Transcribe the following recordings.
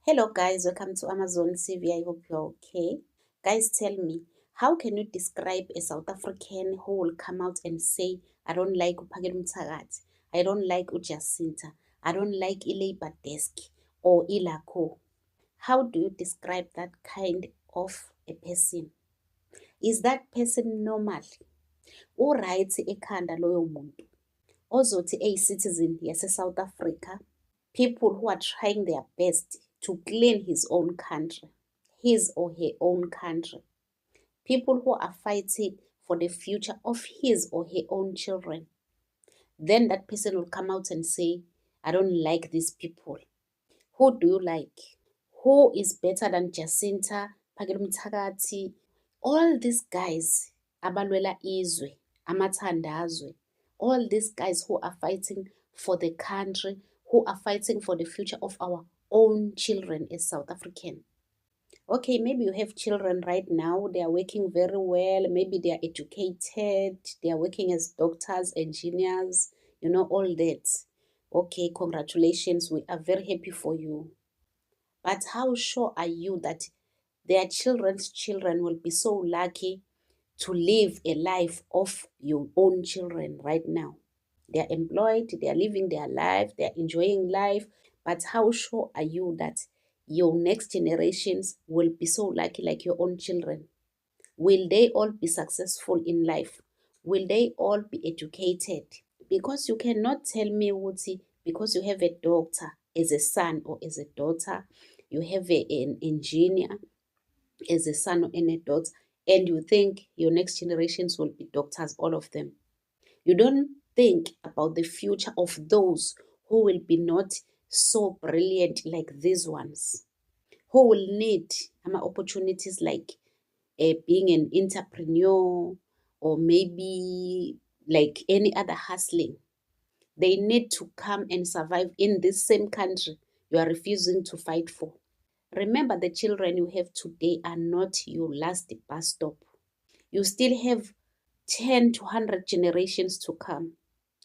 Hello guys, welcome to Amazon CV. I hope you're okay. Guys, tell me, how can you describe a South African who will come out and say, I don't like uPhakela Mthakathi, I don't like uJacinta, I don't like iLabour Desk or iLACO? How do you describe that kind of a person? Is that person normal? Uright ekhanda loyo muntu ozothi citizen yase-South Africa, people who are trying their best to clean his own country, his or her own country, people who are fighting for the future of his or her own children. Then that person will come out and say, I don't like these people. Who do you like? Who is better than Jacinta, Phakela Mthakathi? All these guys, abalwela izwe, amathandazwe, all these guys who are fighting for the country, who are fighting for the future of our own children as South African. Okay, maybe you have children right now, they are working very well, maybe they are educated, they are working as doctors, engineers, all that. Okay, congratulations, we are very happy for you. But how sure are you that their children's children will be so lucky to live a life of your own children right now? They are employed, they are living their life, they are enjoying life. But how sure are you that your next generations will be so lucky like your own children? Will they all be successful in life? Will they all be educated? Because you cannot tell me, Wuti, because you have a doctor as a son or as a daughter, you have an engineer as a son and a daughter, and you think your next generations will be doctors, all of them. You don't think about the future of those who will be not so brilliant like these ones, who will need opportunities like being an entrepreneur or maybe like any other hustling. They need to come and survive in this same country you are refusing to fight for. Remember, the children you have today are not your last bus stop. You still have 10 to 100 generations to come.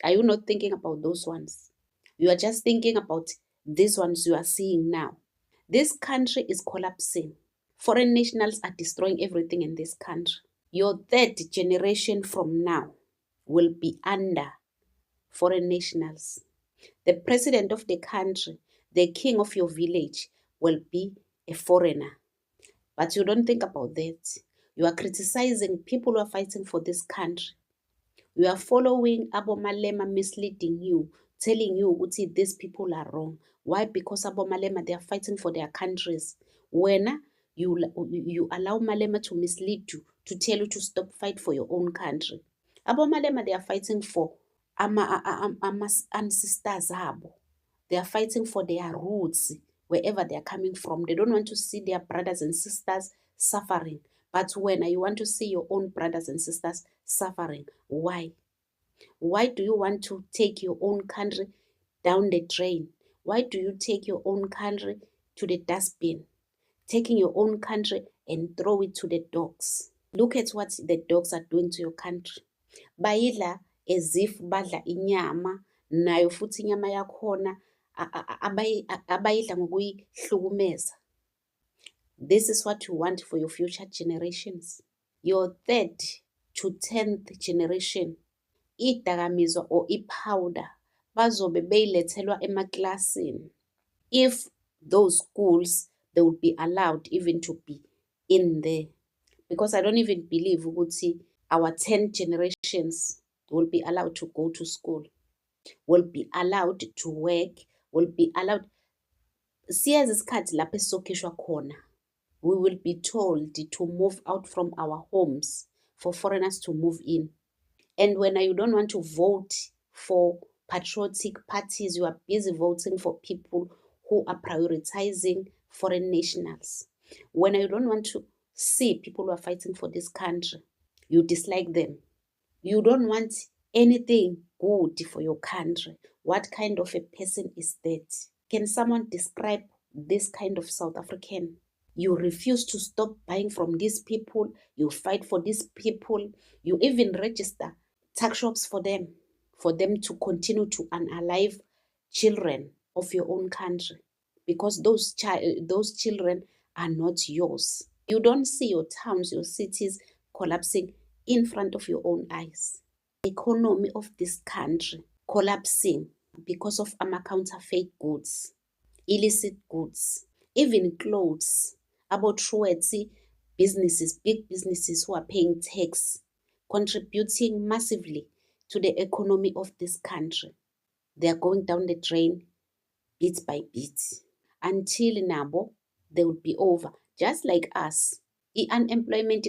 Are you not thinking about those ones? You are just thinking about these ones you are seeing now. This country is collapsing. Foreign nationals are destroying everything in this country. Your third generation from now will be under foreign nationals. The president of the country, the king of your village, will be a foreigner. But you don't think about that. You are criticizing people who are fighting for this country. You are following Abomalema misleading you, telling you these people are wrong. Why? Because Abomalema, they are fighting for their countries. When you allow Malema to mislead you, to tell you to stop fight for your own country. Abomalema, they are fighting for ancestors. They are fighting for their roots, wherever they are coming from. They don't want to see their brothers and sisters suffering. But when you want to see your own brothers and sisters suffering, why? Why do you want to take your own country down the drain? Why do you take your own country to the dustbin? Taking your own country and throw it to the dogs. Look at what the dogs are doing to your country. Bayidla as if badla inyama, nayo futhi inyama yakhona abayidla ngokuyihlukumeza. This is what you want for your future generations. Your third to 10th generation, idakamizwa or ipowder bazobe beyilethelwa emaklasini. If those schools, they would be allowed even to be in there. Because I don't even believe ukuthi our 10 generations will be allowed to go to school, will be allowed to work, will be allowed. Siyazi isikhathi lapho esizokhishwa khona. We will be told to move out from our homes for foreigners to move in. And when you don't want to vote for patriotic parties, you are busy voting for people who are prioritizing foreign nationals. When you don't want to see people who are fighting for this country, you dislike them. You don't want anything good for your country. What kind of a person is that? Can someone describe this kind of South African? You refuse to stop buying from these people. You fight for these people. You even register tuck shops for them to continue to unalive children of your own country. because those children are not yours. You don't see your towns, your cities collapsing in front of your own eyes. The economy of this country collapsing because of counterfeit goods, illicit goods, even clothes. About Truetsi businesses, big businesses who are paying tax, contributing massively to the economy of this country. They are going down the drain bit by bit until nabo they would be over. Just like us, unemployment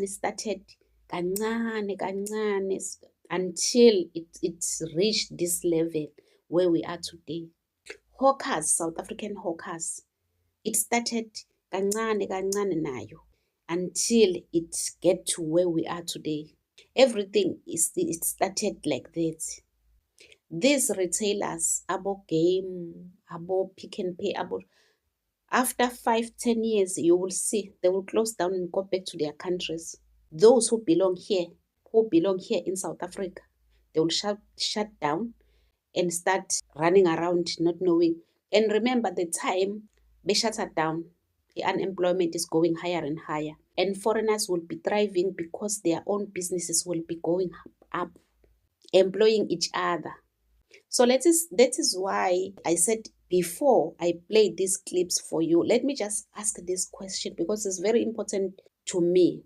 started kancane until it reached this level where we are today. Hawkers, South African hawkers, it started kancane nayo until it get to where we are today. Everything it started like that. These retailers, abo Game, abo Pick n Pay, after 5-10 years, you will see they will close down and go back to their countries. Those who belong here in South Africa, they will shut down and start running around not knowing. And remember, the time they shut it down, the unemployment is going higher and higher. And foreigners will be thriving because their own businesses will be going up, employing each other. So that is why I said before I play these clips for you, let me just ask this question because it's very important to me.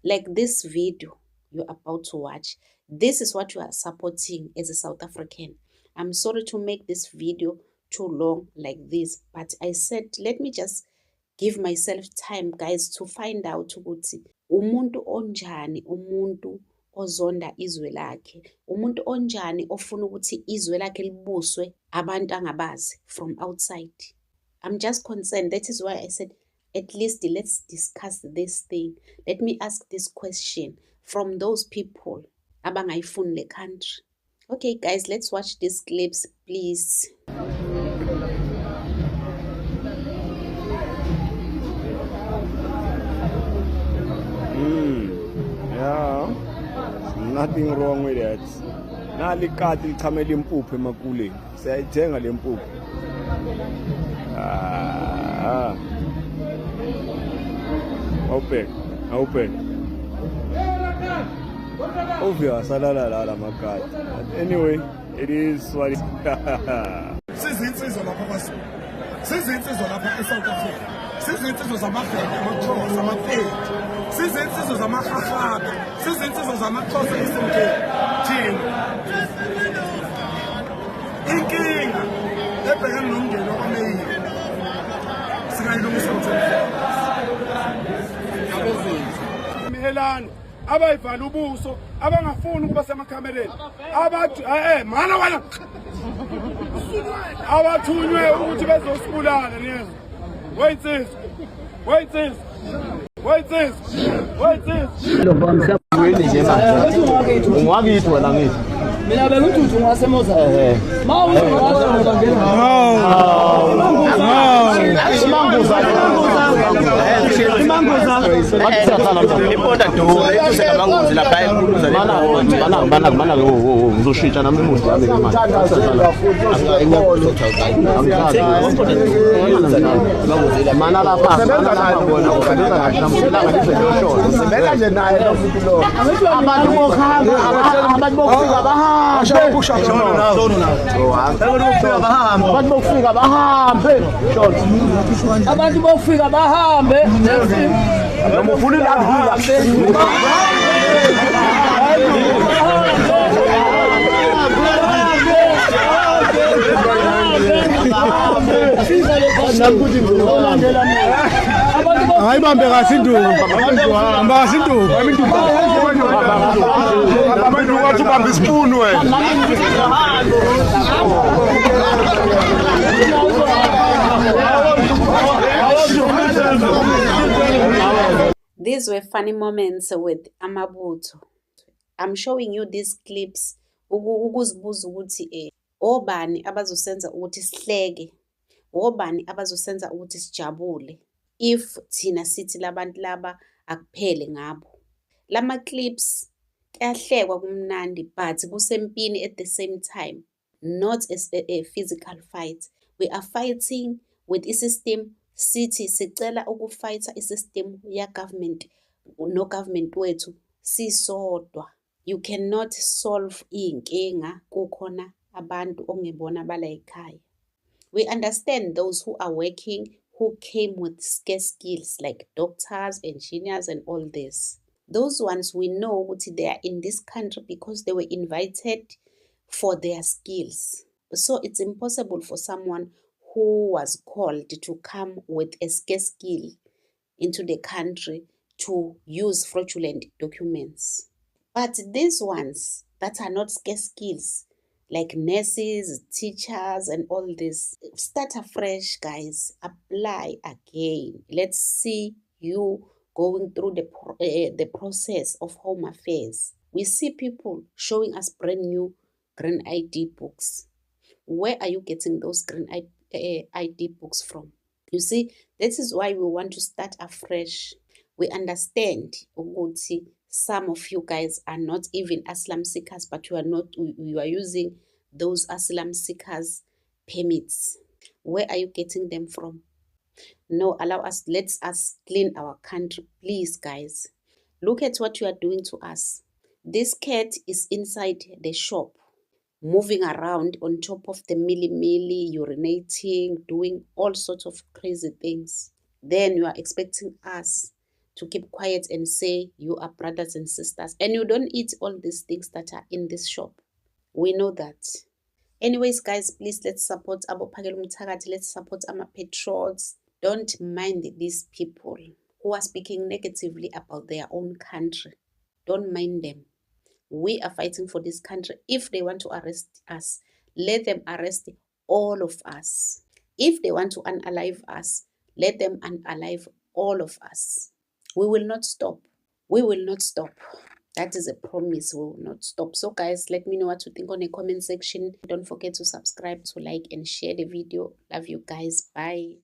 Like this video you're about to watch, this is what you are supporting as a South African. I'm sorry to make this video too long like this, but I said let me just give myself time, guys, to find out ukuthi umuntu onjani, umuntu ozonda izwe lakhe, umuntu onjani ofuna ukuthi izwe lakhe libuswe abantu angabazi from outside. I'm just concerned. That is why I said at least let's discuss this thing. Let me ask this question from those people abangayifuni le country. Okay guys, let's watch these clips please. Yeah, nothing wrong with that. Nali kati lichame limpuphu emakuleni. Siyayithenga lempuphu. Open. Obvious, la makati. Anyway, it is what it is. Sizinsizwa lapha kwaZulu. Sizinsizwa lapha eSouth Africa. Sizinsizwa zamabheke, amaXhosa, amapedi. Sizinsizwa zamaHahabe. Sizinsizwa zamaXhosa eSemkeni. Thina. Inkinga ebhekene nomndeni okwameyile. Singayilungisa Mihelano abayivala ubuso abangafuni ukuba semakhamereni abathi mana wena abathunywe ukuthi bezosibulala nizo. Wait sis. Ungakithi wena ngithi. Mina bengithi ungasemoza. Ngizoshintsha nami imuzi yami manje. Mana lapha bona usebenza ngashamfula ngalize leshona. Sebenza nje naye lo muntu lo. Abantu bokhanga, abantu bokufika bahambe. Abantu bokufika bahambe. Abantu bofika bahambe. Noma ufuna ilahula. Ayibambe kahle induku. Hamba kahle induku. Abantu wathi ubamba isipunu wena. These were funny moments with Amabutho. I'm showing you these clips ukuzibuza ukuthi obani abazosenza ukuthi sihleke, obani abazosenza ukuthi sijabule if thina sithi labantu laba akuphele ngabo. Lama clips kuyahlekwa kumnandi but kusempini at the same time, not as a physical fight. We are fighting with i-system sithi sicela ukufighta i-system ya-government no-government wethu sisodwa. You cannot solve iy'nkinga kukhona abantu ongebona bala ekhaya. We understand those who are working, who came with scarce skills like doctors, engineers and all this. Those ones we know ukuthi they are in this country because they were invited for their skills. So it's impossible for someone who was called to come with a scarce skill into the country to use fraudulent documents. But these ones that are not scarce skills, like nurses, teachers, and all this, start afresh, guys. Apply again. Let's see you going through the process of Home Affairs. We see people showing us brand new Green ID books. Where are you getting those Green ID books from? You see, this is why we want to start afresh. We understand ukuthi some of you guys are not even asylum seekers, but you are using those asylum seekers permits. Where are you getting them from? No, let us clean our country, please, guys. Look at what you are doing to us. This cat is inside the shop, moving around on top of the milli, urinating, doing all sorts of crazy things. Then you are expecting us to keep quiet and say you are brothers and sisters, and you don't eat all these things that are in this shop. We know that. Anyways, guys, please let's support Abophakela Umthakathi. Let's support our patriots. Don't mind these people who are speaking negatively about their own country. Don't mind them. We are fighting for this country. If they want to arrest us, let them arrest all of us. If they want to unalive us, let them unalive all of us. We will not stop. We will not stop. That is a promise. We will not stop. So guys, let me know what you think on the comment section. Don't forget to subscribe, to like and share the video. Love you guys. Bye.